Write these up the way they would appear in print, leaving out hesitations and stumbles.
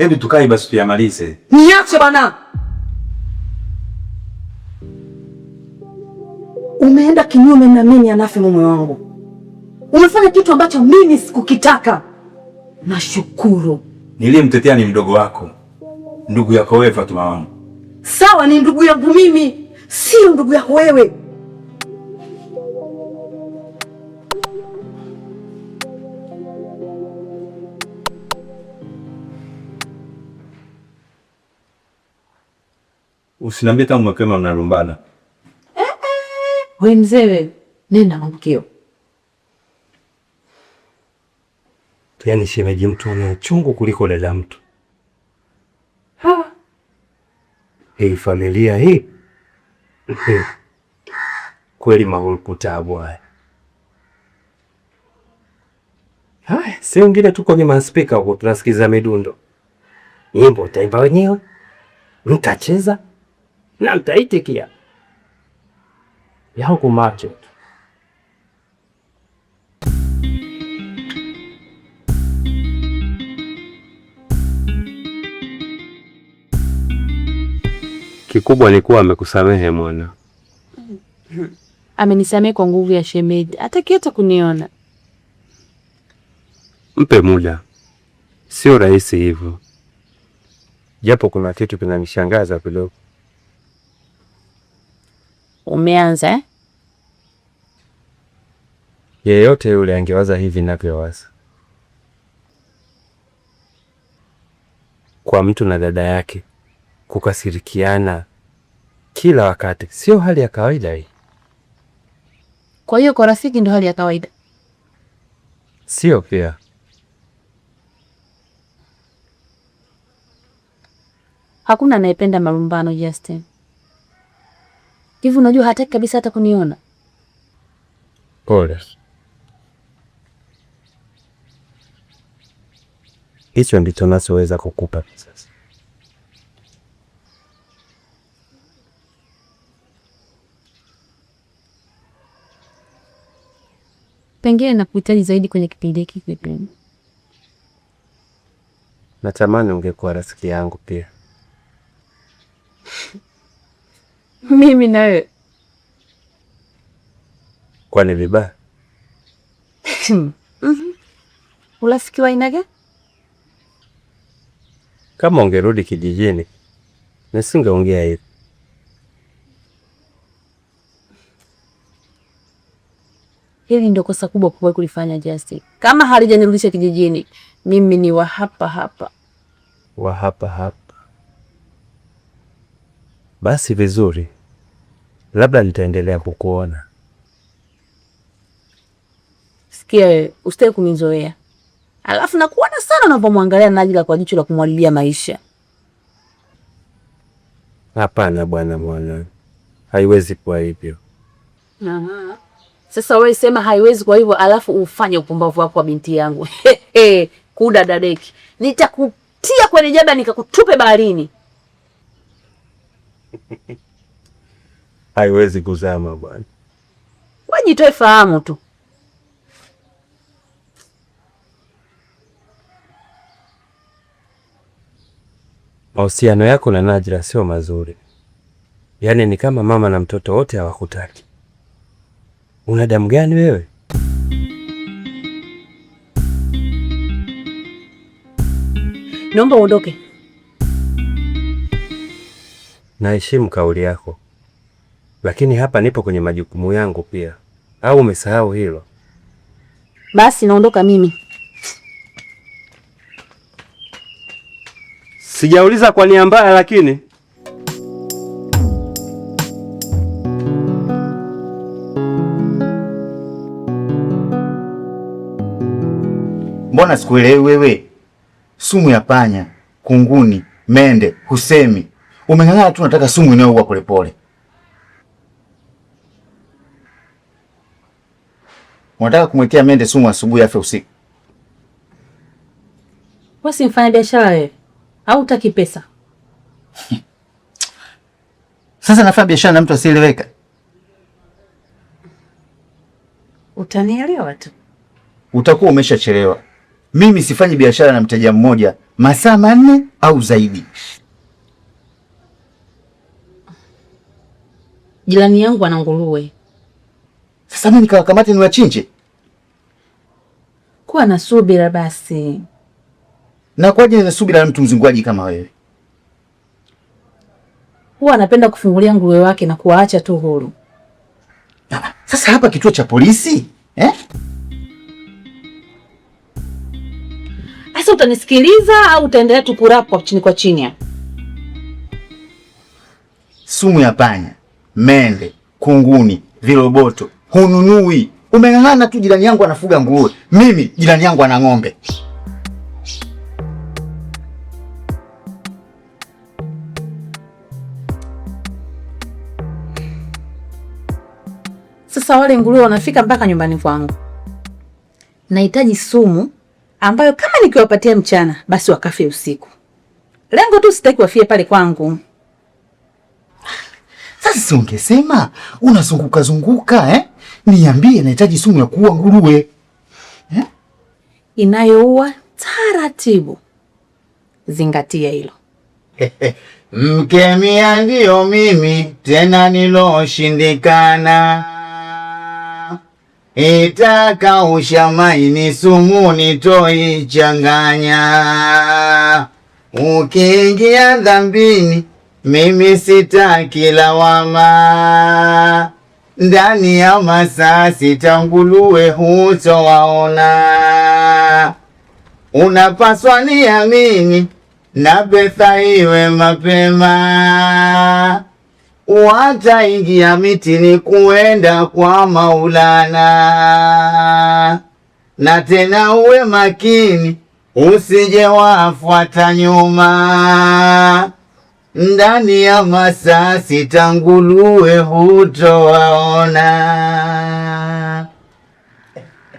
Hebu tukae basi tuyamalize. Niache bana. Umeenda kinyume na mimi Anafi mume wangu. Umefanya kitu ambacho mimi sikukitaka. Nashukuru. Nilimtetea ni mdogo wako. Ndugu yako wewe Fatuma wangu. Sawa, ni ndugu yangu mimi, sio ndugu yako wewe. Usiniambie kama mkema mnalumbana. Wewe mzee, nenda mkeo. Yaani shemeji mtu ana chungu kuliko dada mtu. Hii familia hii. Kweli mahulkutabu haya. Haya, si wengine tuko kwenye maspika huko tunasikiza midundo. Nyimbo utaimba wenyewe, mtacheza na mtaitikia. Yao kumacho. Kikubwa ni kuwa amekusamehe mwana. Amenisamehe kwa nguvu ya shemeji. Hataki hata kuniona. Mpe muda. Sio rahisi hivyo. Japo kuna kitu kinanishangaza kidogo. Umeanza eh? Yeyote yule angewaza hivi ninavyowaza. Kwa mtu na dada yake kukasirikiana kila wakati sio hali ya kawaida hii. Kwa hiyo kwa rafiki ndo hali ya kawaida. Sio pia. Hakuna anayependa malumbano Justin. Hivi unajua hataki kabisa hata kuniona. Pole. Hicho ndicho nachoweza kukupa sasa. Pengine nakuhitaji zaidi kwenye kipindi hiki kipindi. Natamani ungekuwa rafiki yangu pia. Mimi na wewe. Kwani vibaya? Urafiki wa aina gani? Kama ungerudi kijijini, nisingeongea hivi. Hili ndio kosa kubwa kwa kulifanya Justin. Kama halijanirudisha kijijini, mimi ni wa hapa hapa. Wa hapa hapa. Basi vizuri. Labda nitaendelea kukuona. Sikia, usitaki kunizoea. Alafu nakuona sana unapomwangalia Najla kwa jicho la kumwalilia maisha. Hapana bwana mwana. Haiwezi kuwa hivyo. Aha. Sasa wewe sema haiwezi kwa hivyo alafu ufanye upumbavu wako kwa binti yangu. Kuda dadeki. Nitakutia kwenye jaba nikakutupe baharini. Haiwezi kuzama bwana. Wewe jitoe fahamu tu. Mahusiano yako na Najla sio mazuri. Yaani ni kama mama na mtoto wote hawakutaki. Una damu gani wewe? Naomba uondoke. Naheshimu kauli yako. Lakini hapa nipo kwenye majukumu yangu pia. Au umesahau hilo? Basi naondoka mimi. Sijauliza kwa nia mbaya lakini mbona sikuelewi wewe? Sumu ya panya, kunguni, mende, husemi. Umeng'ang'ana tu unataka sumu inayoua polepole. Unataka kumwekea mende sumu asubuhi afe usiku. Wewe si mfanya biashara wewe? Au utaki pesa? Sasa nafanya biashara na mtu asieleweka. Utanielewa tu. Utakuwa umeshachelewa. mimi sifanyi biashara na mteja mmoja masaa 4 au zaidi. Jirani yangu ana nguruwe. Sasa mimi nikawakamate niwachinje? Kuwa na subira basi. Na kwaje na subira na mtu mzingwaji kama wewe? Huwa anapenda kufungulia nguruwe wake na kuwaacha tu huru. Sasa hapa kituo cha polisi? Sasa utanisikiliza au utaendelea tu kurapwa chini kwa chini? Sumu ya panya, mende, kunguni, viroboto hununui. Umeng'ang'ana tu, jirani yangu anafuga nguruwe, mimi jirani yangu ana ng'ombe. Sasa wale nguruwe wanafika mpaka nyumbani kwangu. Nahitaji sumu ambayo kama nikiwapatia mchana basi wakafe usiku. Lengo tu sitaki wafie pale kwangu. Sasa si ungesema unazunguka zunguka Niambie nahitaji sumu ya kuua nguruwe. Inayoua taratibu. Zingatia hilo. Mkemia ndio mimi tena niloshindikana. Itaka ushamaini sumu nitoichanganya. Ukiingia dhambini mimi sitaki lawama. Ndani ya masaa 6 nguruwe hutowaona. Unapaswa niamini na pesa iwe mapema. Wataingia mitini kuenda kwa Maulana. Na tena uwe makini usije wafuata nyuma. Ndani ya masaa 6 nguruwe hutowaona.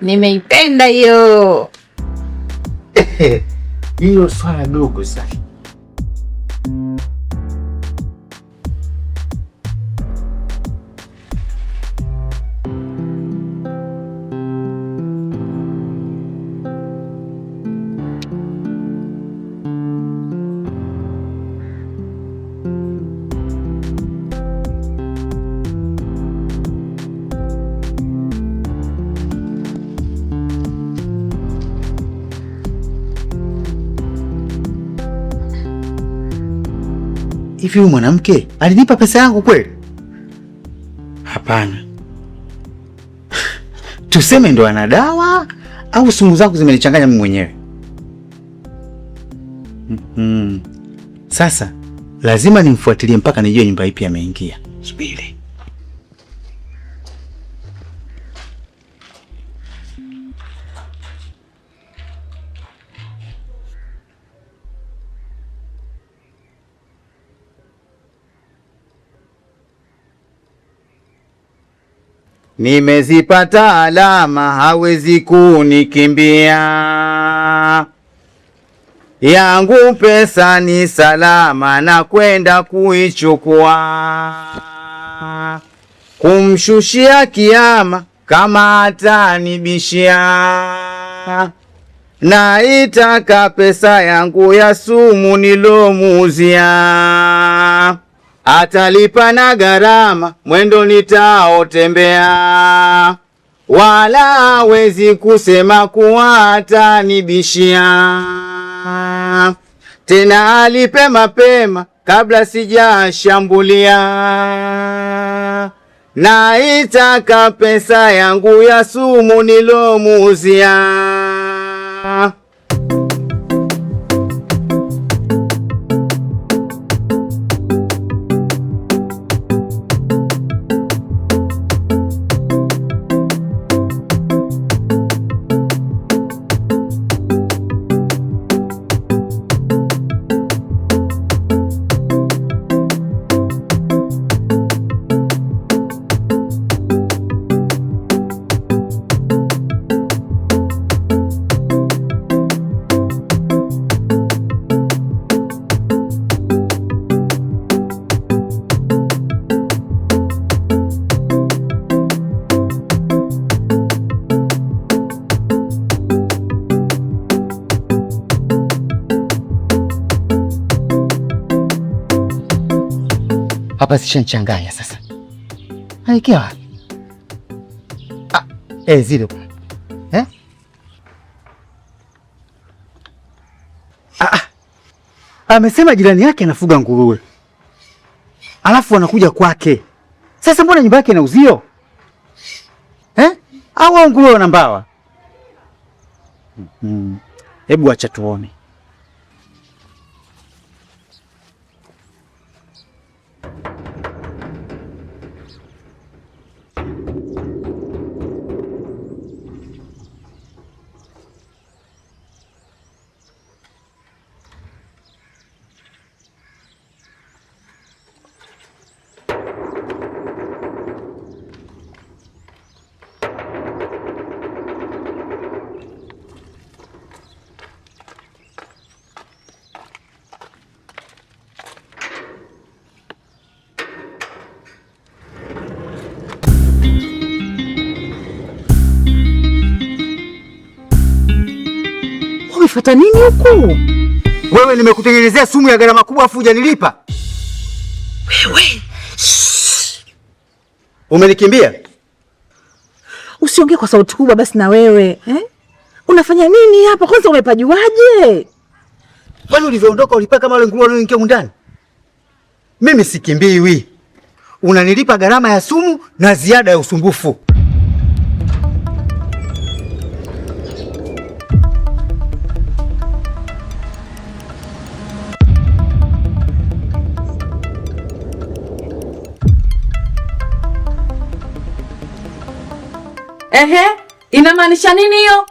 Nimeipenda hiyo. Hiyo swala dogo sana. Hivi huyu mwanamke alinipa pesa yangu kweli? Hapana. Tuseme ndo ana dawa au sumu zangu zimenichanganya mimi mwenyewe. Sasa lazima nimfuatilie mpaka nijue nyumba ipi ameingia. Subiri. Nimezipata alama, hawezi kunikimbia. Yangu pesa ni salama, na kwenda kuichukua. Kumshushia kiama kama atanibishia. Na itaka pesa yangu ya sumu nilomuuzia. Atalipa na gharama mwendo nitaotembea. Wala hawezi kusema kuwa atanibishia. Tena alipe mapema kabla sijashambulia. Na itaka pesa yangu ya sumu nilomuuzia. Hapa sishanchanganya sasa. Haikea wapi? Zile. Amesema jirani yake anafuga nguruwe. Alafu wanakuja kwake. Sasa mbona nyumba yake ina uzio? Au nguruwe wana mbawa? Hebu acha tuone. Umefuata nini huku? Wewe nimekutengenezea sumu ya gharama kubwa afu hujanilipa. Wewe. Umenikimbia? Usiongee kwa sauti kubwa basi na wewe, Unafanya nini hapa? Kwanza umepajuaje? Kwani ulivyoondoka ulipaka kama wale nguruwe wanaoingia ndani? Mimi sikimbiwi. Unanilipa gharama ya sumu na ziada ya usumbufu. Inamaanisha nini hiyo?